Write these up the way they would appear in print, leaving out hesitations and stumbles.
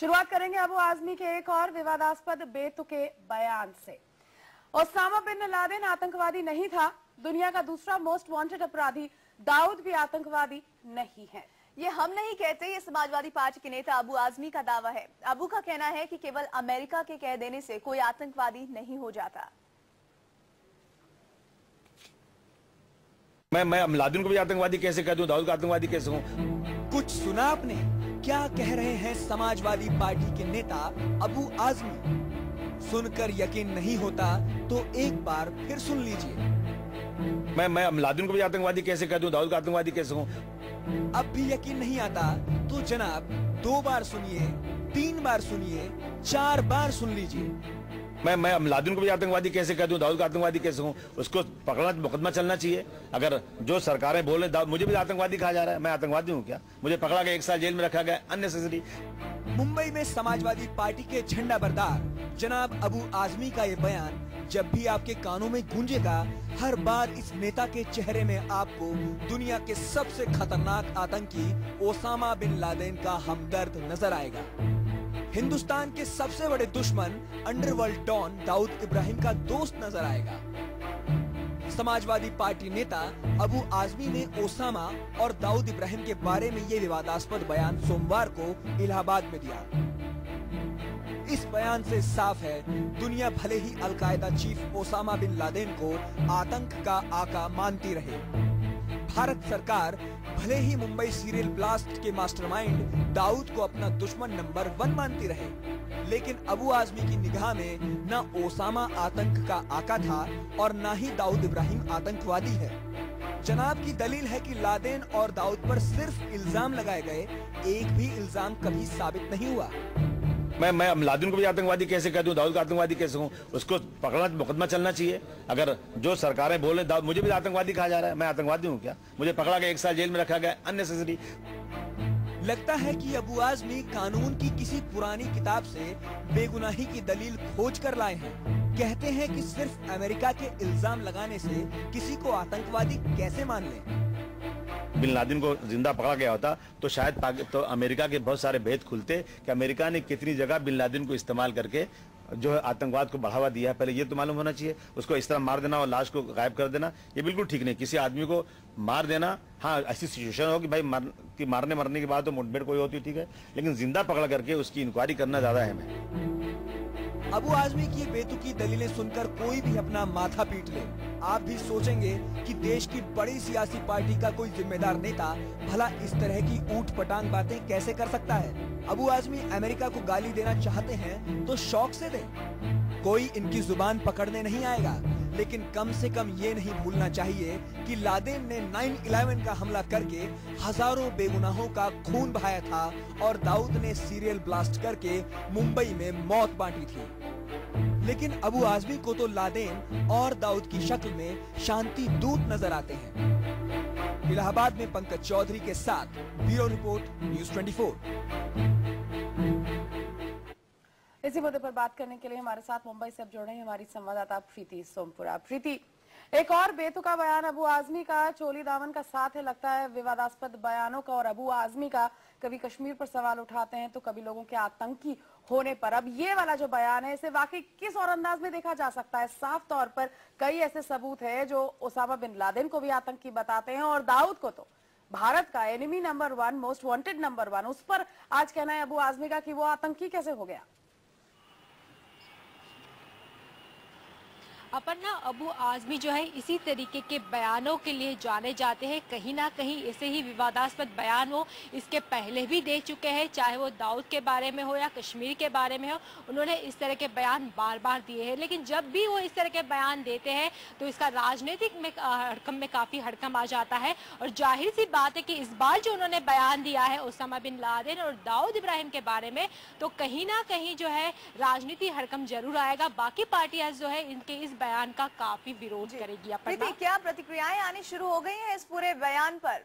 शुरुआत करेंगे अबू आजमी के एक और विवादास्पद बेतुके बयान से। ओसामा बिन लादेन आतंकवादी नहीं था। दुनिया का दूसरा मोस्ट वांटेड अपराधी दाऊद भी आतंकवादी नहीं है। ये हम नहीं कहते, ये समाजवादी पार्टी के नेता अबू आजमी का दावा है। अबू का कहना है कि केवल अमेरिका के कह देने से कोई आतंकवादी नहीं हो जाता। मैं लादेन को भी आतंकवादी कैसे कह दूं, दाऊद का आतंकवादी कैसे हूं? कुछ सुना आपने? क्या कह रहे हैं समाजवादी पार्टी के नेता अबू आजमी? सुनकर यकीन नहीं होता तो एक बार फिर सुन लीजिए। मैं लादेन को भी आतंकवादी कैसे कह दूं, दाऊद का आतंकवादी कैसे हूं? अब भी यकीन नहीं आता तो जनाब 2 बार सुनिए, 3 बार सुनिए, 4 बार सुन लीजिए। मैं लादेन को भी आतंकवादी कैसे कह दूं, दाऊद का आतंकवादी कैसे हूं? उसको पकड़ना, मुकदमा चलना चाहिए। अगर जो सरकारें बोले मुझे भी आतंकवादी कहा जा रहा है, मैं आतंकवादी हूं क्या? मुझे पकड़ा गया, 1 साल जेल में रखा गया अननेसेसरी। मुंबई में समाजवादी पार्टी के झंडा बरदार जनाब अबू आजमी का ये बयान जब भी आपके कानों में गूंजेगा, हर बार इस नेता के चेहरे में आपको दुनिया के सबसे खतरनाक आतंकी ओसामा बिन लादेन का हमदर्द नजर आएगा। हिंदुस्तान के सबसे बड़े दुश्मन अंडरवर्ल्ड डॉन दाऊद इब्राहिम का दोस्त नजर आएगा। समाजवादी पार्टी नेता अबू आजमी ने ओसामा और दाऊद इब्राहिम के बारे में ये विवादास्पद बयान सोमवार को इलाहाबाद में दिया। इस बयान से साफ है, दुनिया भले ही al Qaeda chief Osama bin Laden को आतंक का आका मानती रहे, भारत सरकार भले ही मुंबई सीरियल ब्लास्ट के मास्टरमाइंड दाऊद को अपना दुश्मन नंबर 1 मानती रहे, लेकिन अबू आजमी की निगाह में न ओसामा आतंक का आका था और न ही दाऊद इब्राहिम आतंकवादी है। जनाब की दलील है कि लादेन और दाऊद पर सिर्फ इल्जाम लगाए गए, एक भी इल्जाम कभी साबित नहीं हुआ। मैं लादेन को भी आतंकवादी कैसे कह दूं, दाऊद का आतंकवादी कैसे हूं? उसको पकड़ना, मुकदमा चलना चाहिए। अगर जो सरकारें बोले मुझे भी आतंकवादी कहा जा रहा है, मैं आतंकवादी हूं क्या? मुझे पकड़ा गया, 1 साल जेल में रखा गया अननेसेसरी। लगता है कि अबू आजमी कानून की किसी पुरानी किताब से बेगुनाही की दलील खोज कर लाए हैं। कहते हैं कि सिर्फ अमेरिका के इल्जाम लगाने से किसी को आतंकवादी कैसे मान लें। बिन लादेन को जिंदा पकड़ा गया होता तो शायद तो अमेरिका के बहुत सारे भेद खुलते कि अमेरिका ने कितनी जगह बिन लादेन को इस्तेमाल करके जो है आतंकवाद को बढ़ावा दिया है। पहले ये तो मालूम होना चाहिए। उसको इस तरह मार देना और लाश को गायब कर देना, ये बिल्कुल ठीक नहीं। किसी आदमी को मार देना, हाँ ऐसी सिचुएशन हो कि भाई मारने मरने के बाद तो मुठभेड़ कोई होती, ठीक है, लेकिन जिंदा पकड़ करके उसकी इंक्वायरी करना ज्यादा है। मैं अबू आजमी की बेतुकी दलीलें सुनकर कोई भी अपना माथा पीट ले। आप भी सोचेंगे कि देश की बड़ी सियासी पार्टी का कोई जिम्मेदार नेता भला इस तरह की ऊट पटांग बातें कैसे कर सकता है। अबू आजमी अमेरिका को गाली देना चाहते हैं तो शौक से दें, कोई इनकी जुबान पकड़ने नहीं आएगा। लेकिन कम से कम ये नहीं भूलना चाहिए कि लादेन ने 9/11 का हमला करके हजारों बेगुनाहों का खून बहाया था और दाऊद ने सीरियल ब्लास्ट करके मुंबई में मौत बांटी थी। लेकिन अबू आजमी को तो लादेन और दाऊद की शक्ल में शांति दूत नजर आते हैं। इलाहाबाद में पंकज चौधरी के साथ ब्यूरो रिपोर्ट, न्यूज़ 24। इसी मुद्दे पर बात करने के लिए हमारे साथ मुंबई से अब जुड़ रहे हैं हमारी संवाददाता प्रीति सोमपुरा। प्रीति, एक और बेतुका बयान अबू आजमी का, चोली दामन का साथ है लगता है विवादास्पद बयानों का और अबू आजमी का। कभी कश्मीर पर सवाल उठाते हैं तो कभी लोगों के आतंकी होने पर। अब ये वाला जो बयान है, इसे वाकई किस और अंदाज में देखा जा सकता है? साफ तौर पर कई ऐसे सबूत है जो ओसामा बिन लादेन को भी आतंकी बताते हैं और दाऊद को तो भारत का enemy number 1, most wanted number 1, उस पर आज कहना है अबू आजमी का कि वो आतंकी कैसे हो गया। अपर्णा, अबू आजमी जो है इसी तरीके के बयानों के लिए जाने जाते हैं। कहीं ना कहीं ऐसे ही विवादास्पद बयान वो इसके पहले भी दे चुके हैं, चाहे वो दाऊद के बारे में हो या कश्मीर के बारे में हो। उन्होंने इस तरह के बयान बार बार दिए हैं, लेकिन जब भी वो इस तरह के बयान देते हैं तो इसका राजनीतिक में हड़कंप में काफ़ी हड़कंप आ जाता है। और जाहिर सी बात है कि इस बार जो उन्होंने बयान दिया है ओसामा बिन लादेन और दाऊद इब्राहिम के बारे में, तो कहीं ना कहीं जो है राजनीति हड़कंप जरूर आएगा। बाकी पार्टियां जो है इनके इस बयान का काफी विरोध करेगी। प्रीति, क्या प्रतिक्रियाएं आनी शुरू हो गई हैं इस पूरे बयान पर?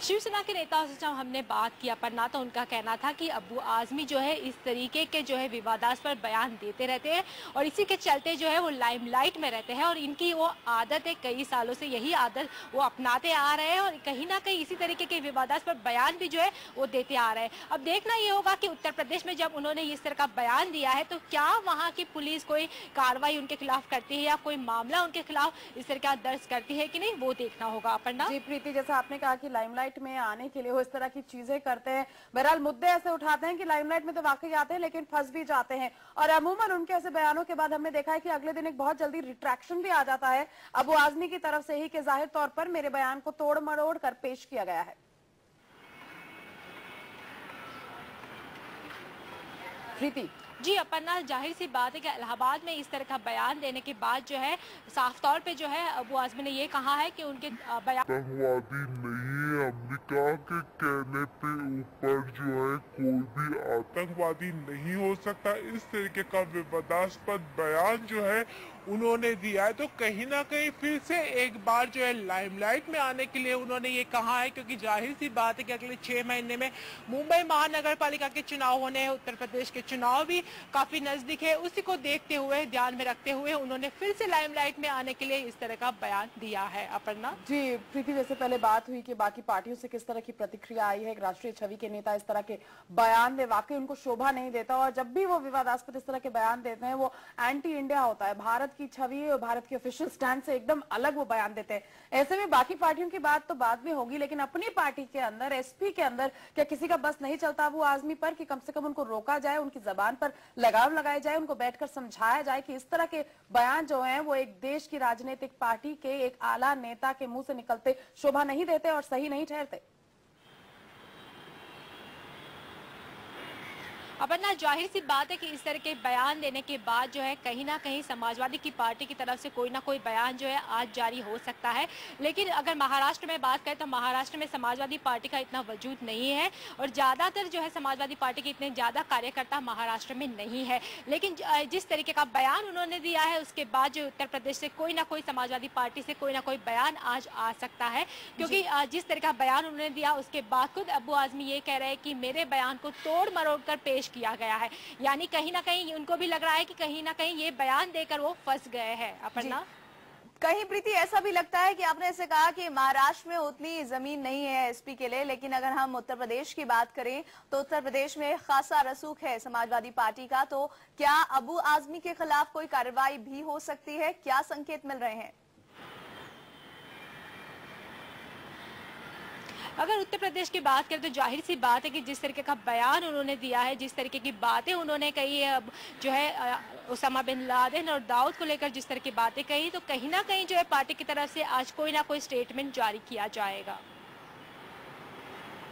शिवसेना के नेताओं से जब हमने बात किया पन्ना, तो उनका कहना था कि अबू आजमी जो है इस तरीके के जो है विवादास्पद बयान देते रहते हैं और इसी के चलते जो है वो लाइमलाइट में रहते हैं और इनकी वो आदत है, कई सालों से यही आदत वो अपनाते आ रहे हैं और कहीं ना कहीं इसी तरीके के विवादास्पद बयान भी जो है वो देते आ रहे हैं। अब देखना ये होगा कि उत्तर प्रदेश में जब उन्होंने इस तरह का बयान दिया है तो क्या वहाँ की पुलिस कोई कार्रवाई उनके खिलाफ करती है या कोई मामला उनके खिलाफ इस तरह का दर्ज करती है कि नहीं, वो देखना होगा। अपर्णा जी प्रीति, जैसा आपने कहा कि लाइमलाइट में आने के लिए वो इस तरह की चीजें करते हैं, बहरहाल मुद्दे ऐसे उठाते हैं कि लाइमलाइट में तो वाकई आते हैं लेकिन फंस भी जाते हैं और अमूमन उनके ऐसे बयानों के बाद हमने देखा है कि अगले दिन एक बहुत जल्दी रिट्रैक्शन भी आ जाता है अबू आजमी की तरफ से ही कि जाहिर तौर पर मेरे बयान को तोड़ मरोड़ कर पेश किया गया है। प्रीति जी अपर्णा, जाहिर सी बात है कि इलाहाबाद में इस तरह का बयान देने के बाद जो है साफ तौर पे जो है अबू आजमी ने ये कहा है कि उनके बयान आतंकवादी नहीं है। अमेरिका के कहने पे ऊपर जो है कोई भी आतंकवादी नहीं हो सकता। इस तरीके का विवादास्पद बयान जो है उन्होंने दिया है, तो कहीं ना कहीं फिर से एक बार जो है लाइमलाइट में आने के लिए उन्होंने ये कहा है, क्योंकि जाहिर सी बात है कि अगले 6 महीने में मुंबई महानगर पालिका के चुनाव होने हैं, उत्तर प्रदेश के चुनाव भी काफी नजदीक है। उसी को देखते हुए, ध्यान में रखते हुए उन्होंने फिर से लाइमलाइट में आने के लिए इस तरह का बयान दिया है। अपर्णा जी प्रीति, जैसे पहले बात हुई कि बाकी पार्टियों से किस तरह की प्रतिक्रिया आई है, राष्ट्रीय छवि के नेता इस तरह के बयान दे, वाकई उनको शोभा नहीं देता और जब भी वो विवादास्पद इस तरह के बयान देते हैं वो एंटी इंडिया होता है, भारत की छवि और भारत के ऑफिशियल स्टैंड से एकदम अलग वो बयान देते हैं। ऐसे में बाकी पार्टियों की बात तो बाद में होगी, लेकिन अपनी पार्टी के अंदर, एसपी के अंदर क्या किसी का बस नहीं चलता अबू आजमी पर कि कम से कम उनको रोका जाए, उनकी जबान पर लगाम लगाया जाए, उनको बैठकर समझाया जाए कि इस तरह के बयान जो हैं वो एक देश की राजनीतिक पार्टी के एक आला नेता के मुंह से निकलते शोभा नहीं देते और सही नहीं ठहरते। अपर्णा, जाहिर सी बात है कि इस तरह के बयान देने के बाद जो है कहीं ना कहीं समाजवादी की पार्टी की तरफ से कोई ना कोई बयान जो है आज जारी हो सकता है, लेकिन अगर महाराष्ट्र में बात करें तो महाराष्ट्र में समाजवादी पार्टी का इतना वजूद नहीं है और ज़्यादातर जो है समाजवादी पार्टी के इतने ज़्यादा कार्यकर्ता महाराष्ट्र में नहीं है। लेकिन जिस तरीके का बयान उन्होंने दिया है उसके बाद जो उत्तर प्रदेश से कोई ना कोई समाजवादी पार्टी से कोई ना कोई बयान आज आ सकता है, क्योंकि जिस तरह का बयान उन्होंने दिया उसके बाद खुद अबू आजमी ये कह रहे हैं कि मेरे बयान को तोड़ मरोड़ कर पेश किया गया है, यानी कहीं ना कहीं उनको भी लग रहा है कि कहीं ना कहीं ये बयान देकर वो फंस गए हैं। अपर्णा, कहीं प्रीति ऐसा भी लगता है कि आपने ऐसे कहा कि महाराष्ट्र में उतनी जमीन नहीं है एसपी के लिए, लेकिन अगर हम उत्तर प्रदेश की बात करें तो उत्तर प्रदेश में खासा रसूख है समाजवादी पार्टी का, तो क्या अबू आजमी के खिलाफ कोई कार्रवाई भी हो सकती है? क्या संकेत मिल रहे हैं? अगर उत्तर प्रदेश की बात करें तो जाहिर सी बात है कि जिस तरीके का बयान उन्होंने दिया है, जिस तरीके की बातें उन्होंने कही है, अब जो है उसामा बिन लादेन और दाऊद को लेकर जिस तरह की बातें कही, तो कहीं ना कहीं जो है पार्टी की तरफ से आज कोई ना कोई स्टेटमेंट जारी किया जाएगा।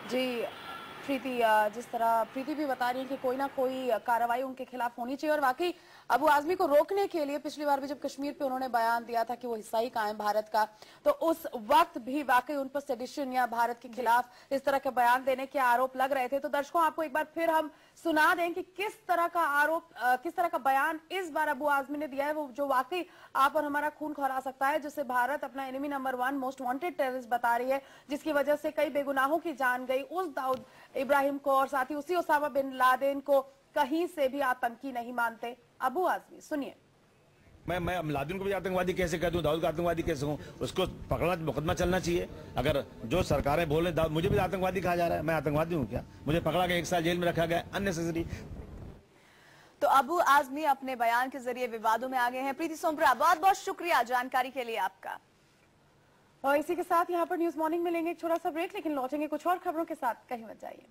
जी प्रीति, जिस तरह प्रीति भी बता रही है कि कोई ना कोई कार्रवाई उनके खिलाफ होनी चाहिए और वाकई अबू आजमी को रोकने के लिए पिछली बार भी जब कश्मीर पे उन्होंने बयान दिया था कि वो हिस्सा ही कायम भारत का, तो उस वक्त भी वाकई उन पर सेडिशन या भारत के खिलाफ इस तरह के बयान देने के आरोप लग रहे थे। तो दर्शकों आपको एक बार फिर हम सुना दें कि किस तरह का आरोप, किस तरह का बयान इस बार अबू आजमी ने दिया है, वो जो वाकई आप और हमारा खून खौला सकता है, जिसे भारत अपना enemy number 1 most wanted terrorist बता रही है, जिसकी वजह से कई बेगुनाहों की जान गई, उस दाऊद इब्राहिम को और साथ ही उसी उसामा बिन लादेन को कहीं से भी आतंकी नहीं मानते अबू आजमी। सुनिए। मैं लादेन को भी आतंकवादी कैसे कह दूं, दाऊद को आतंकवादी कैसे हूं? उसको पकड़ना, मुकदमा चलना चाहिए। अगर जो सरकारें बोल रहे मुझे भी आतंकवादी कहा जा रहा है, मैं आतंकवादी हूं क्या? मुझे पकड़ा गया, 1 साल जेल में रखा गया अननेसेसरी। तो अबू आजमी अपने बयान के जरिए विवादों में आ गए हैं। प्रीति सोमपुरा, बहुत बहुत शुक्रिया जानकारी के लिए आपका। और इसी के साथ यहाँ पर न्यूज मॉर्निंग में लेंगे एक छोटा सा ब्रेक, लेकिन लौटेंगे कुछ और खबरों के साथ, कहीं मत जाइए।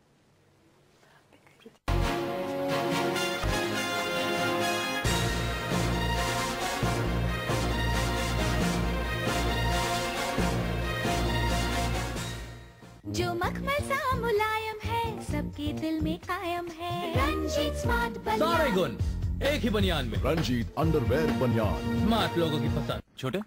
जो मखमल सा मुलायम है, सबके दिल में कायम है, रंजीत स्मार्ट बनियान। सारे गुण एक ही बनियान में। रंजीत अंडरवेयर बनियान, स्मार्ट लोगों की पसंद। छोटे,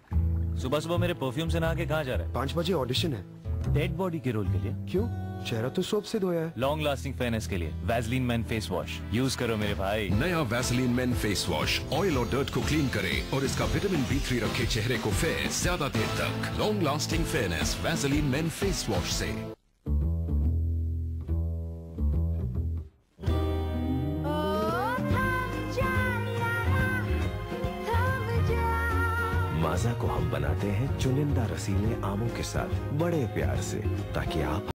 सुबह सुबह मेरे परफ्यूम से नहा के कहाँ जा रहा है? 5 बजे ऑडिशन है। डेड बॉडी के रोल के लिए? क्यों? चेहरा तो सोप से धोया है। लॉन्ग लास्टिंग फेयरनेस के लिए Vaseline main face wash use करो मेरे भाई। नया Vaseline main face wash oil और डर्ट को क्लीन करे और इसका विटामिन B3 रखे चेहरे को फेयर ज्यादा देर तक। Long lasting fairness Vaseline main face wash से। माजा को हम बनाते हैं चुनिंदा रसीले आमों के साथ बड़े प्यार से, ताकि आप